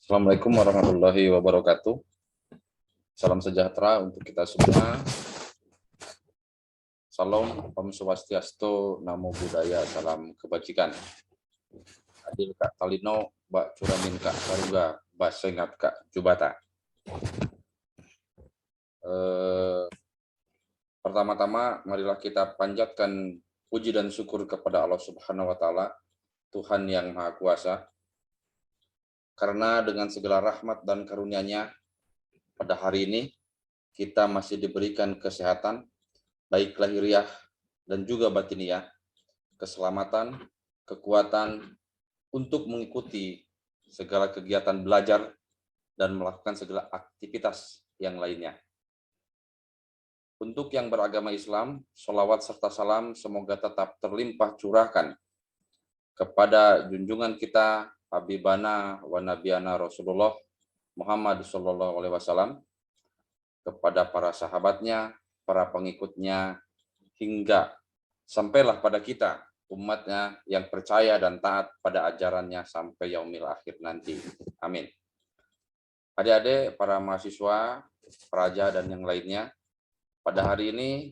Assalamualaikum warahmatullahi wabarakatuh. Salam sejahtera untuk kita semua. Salam, Om Swastiastu, Namo Buddhaya, salam kebajikan. Adil Kak Talino, Mbak Curamin Kak Karuga, Mbak Sengat Kak Jubata. Pertama-tama, marilah kita panjatkan puji dan syukur kepada Allah Subhanahu wa Ta'ala, Tuhan yang Maha Kuasa, karena dengan segala rahmat dan karunia-Nya pada hari ini kita masih diberikan kesehatan, baik lahiriah dan juga batiniah, keselamatan, kekuatan untuk mengikuti segala kegiatan belajar dan melakukan segala aktivitas yang lainnya. Untuk yang beragama Islam, sholawat serta salam semoga tetap terlimpah curahkan kepada junjungan kita Habibana wa Nabiyana Rasulullah Muhammad SAW, kepada para sahabatnya, para pengikutnya, hingga sampailah pada kita, umatnya yang percaya dan taat pada ajarannya sampai yaumil akhir nanti. Amin. Adik-adik, para mahasiswa, praja, dan yang lainnya, pada hari ini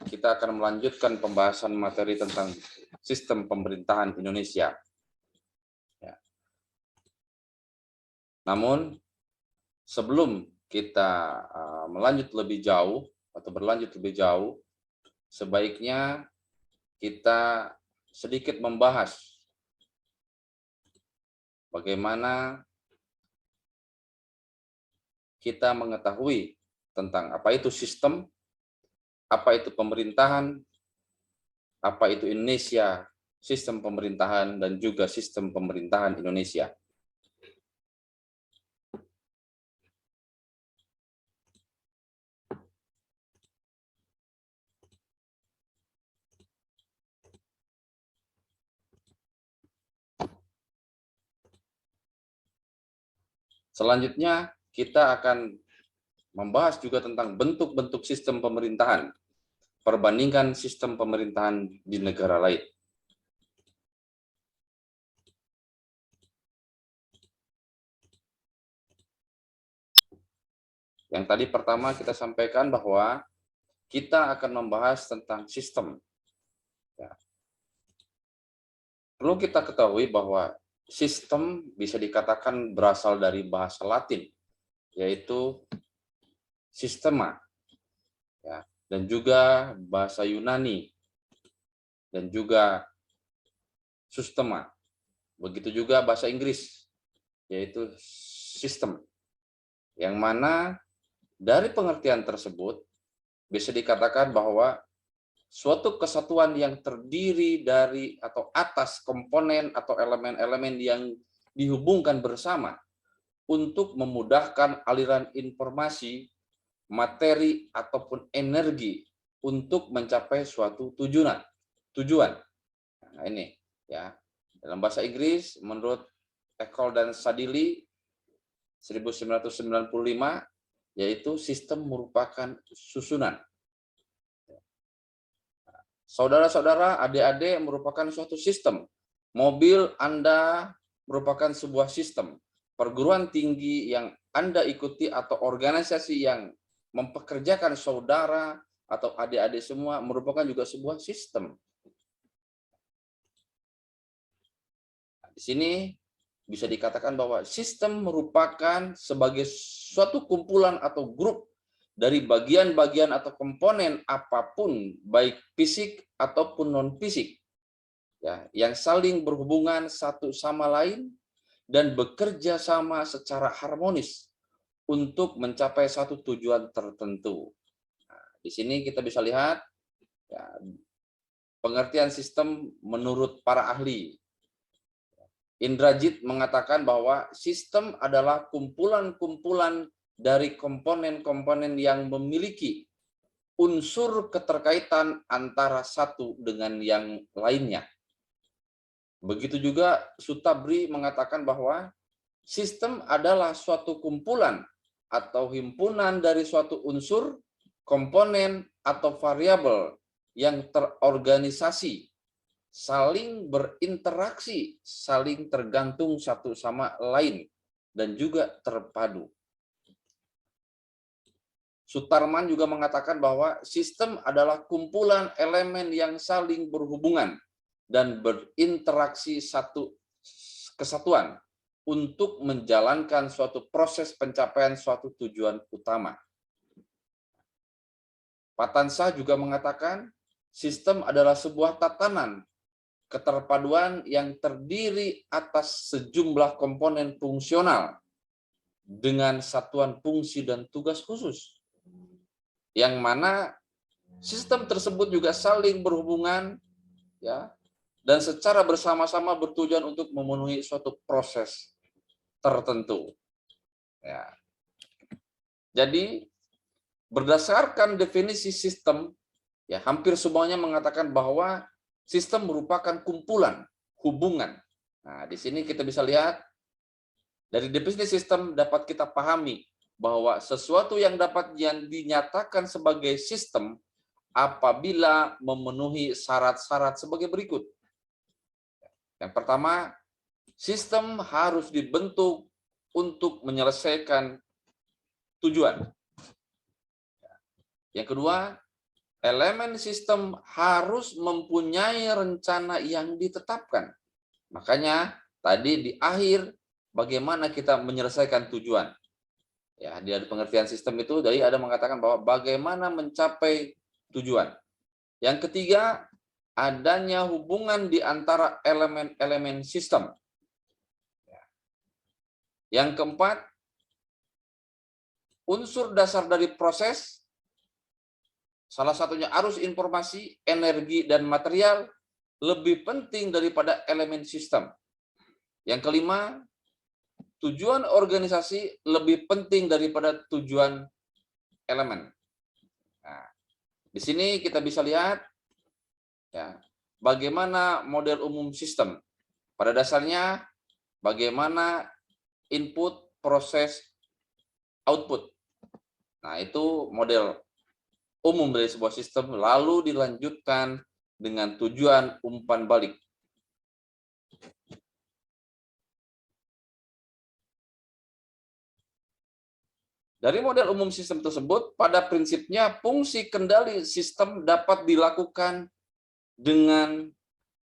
kita akan melanjutkan pembahasan materi tentang sistem pemerintahan Indonesia. Ya. Namun, sebelum kita berlanjut lebih jauh, sebaiknya kita sedikit membahas bagaimana kita mengetahui tentang apa itu sistem, apa itu pemerintahan, apa itu Indonesia, sistem pemerintahan, dan juga sistem pemerintahan Indonesia. Selanjutnya, kita akan membahas juga tentang bentuk-bentuk sistem pemerintahan, perbandingan sistem pemerintahan di negara lain. Yang tadi pertama kita sampaikan bahwa kita akan membahas tentang sistem. Ya. Perlu kita ketahui bahwa sistem bisa dikatakan berasal dari bahasa Latin, yaitu sistema, ya, dan juga bahasa Yunani, dan juga sustema. Begitu juga bahasa Inggris, yaitu sistem. Yang mana dari pengertian tersebut bisa dikatakan bahwa suatu kesatuan yang terdiri dari atau atas komponen atau elemen-elemen yang dihubungkan bersama untuk memudahkan aliran informasi, materi, ataupun energi untuk mencapai suatu tujuan. Nah, ini ya. Dalam bahasa Inggris, menurut Eckhart dan Sadili 1995, yaitu sistem merupakan susunan. Saudara-saudara, adik-adik merupakan suatu sistem. Mobil Anda merupakan sebuah sistem. Perguruan tinggi yang Anda ikuti atau organisasi yang mempekerjakan saudara atau adik-adik semua merupakan juga sebuah sistem. Di sini bisa dikatakan bahwa sistem merupakan sebagai suatu kumpulan atau grup dari bagian-bagian atau komponen apapun, baik fisik ataupun non-fisik, ya, yang saling berhubungan satu sama lain dan bekerja sama secara harmonis untuk mencapai satu tujuan tertentu. Nah, di sini kita bisa lihat ya, pengertian sistem menurut para ahli. Indrajit mengatakan bahwa sistem adalah kumpulan-kumpulan dari komponen-komponen yang memiliki unsur keterkaitan antara satu dengan yang lainnya. Begitu juga Sutabri mengatakan bahwa sistem adalah suatu kumpulan atau himpunan dari suatu unsur, komponen, atau variabel yang terorganisasi, saling berinteraksi, saling tergantung satu sama lain, dan juga terpadu. Sutarman juga mengatakan bahwa sistem adalah kumpulan elemen yang saling berhubungan dan berinteraksi satu kesatuan untuk menjalankan suatu proses pencapaian suatu tujuan utama. Patansa juga mengatakan sistem adalah sebuah tatanan keterpaduan yang terdiri atas sejumlah komponen fungsional dengan satuan fungsi dan tugas khusus, yang mana sistem tersebut juga saling berhubungan, ya, dan secara bersama-sama bertujuan untuk memenuhi suatu proses tertentu. Ya. Jadi berdasarkan definisi sistem, ya hampir semuanya mengatakan bahwa sistem merupakan kumpulan hubungan. Nah, di sini kita bisa lihat dari definisi sistem dapat kita pahami bahwa sesuatu yang dapat dinyatakan sebagai sistem apabila memenuhi syarat-syarat sebagai berikut. Yang pertama, sistem harus dibentuk untuk menyelesaikan tujuan. Yang kedua, elemen sistem harus mempunyai rencana yang ditetapkan. Makanya tadi di akhir bagaimana kita menyelesaikan tujuan. Ya, di pengertian sistem itu dari ada mengatakan bahwa bagaimana mencapai tujuan. Yang ketiga, adanya hubungan di antara elemen-elemen sistem. Yang keempat, unsur dasar dari proses, salah satunya arus informasi, energi, dan material, lebih penting daripada elemen sistem. Yang kelima, tujuan organisasi lebih penting daripada tujuan elemen. Nah, di sini kita bisa lihat ya, bagaimana model umum sistem. Pada dasarnya, bagaimana input, proses, output. Nah, itu model umum dari sebuah sistem, lalu dilanjutkan dengan tujuan umpan balik. Dari model umum sistem tersebut, pada prinsipnya fungsi kendali sistem dapat dilakukan dengan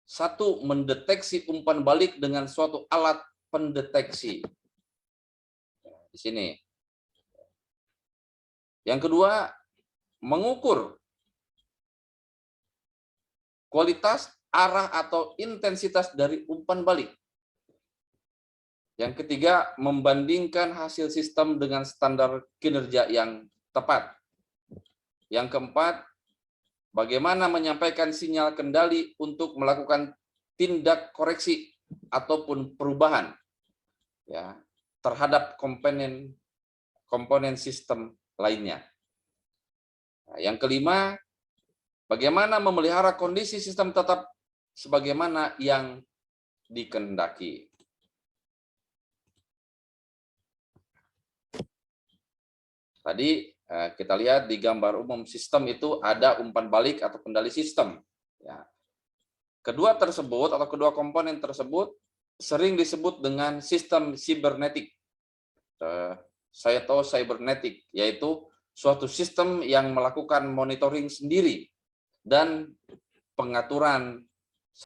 satu, mendeteksi umpan balik dengan suatu alat pendeteksi. Di sini. Yang kedua, mengukur kualitas, arah, atau intensitas dari umpan balik. Yang ketiga, membandingkan hasil sistem dengan standar kinerja yang tepat. Yang keempat, bagaimana menyampaikan sinyal kendali untuk melakukan tindak koreksi ataupun perubahan ya terhadap komponen sistem lainnya. Nah, yang kelima, bagaimana memelihara kondisi sistem tetap sebagaimana yang dikehendaki. Tadi kita lihat di gambar umum sistem itu ada umpan balik atau kendali sistem. Ya. Kedua komponen tersebut sering disebut dengan sistem sibernetik. Saya tahu cybernetik, yaitu suatu sistem yang melakukan monitoring sendiri dan pengaturan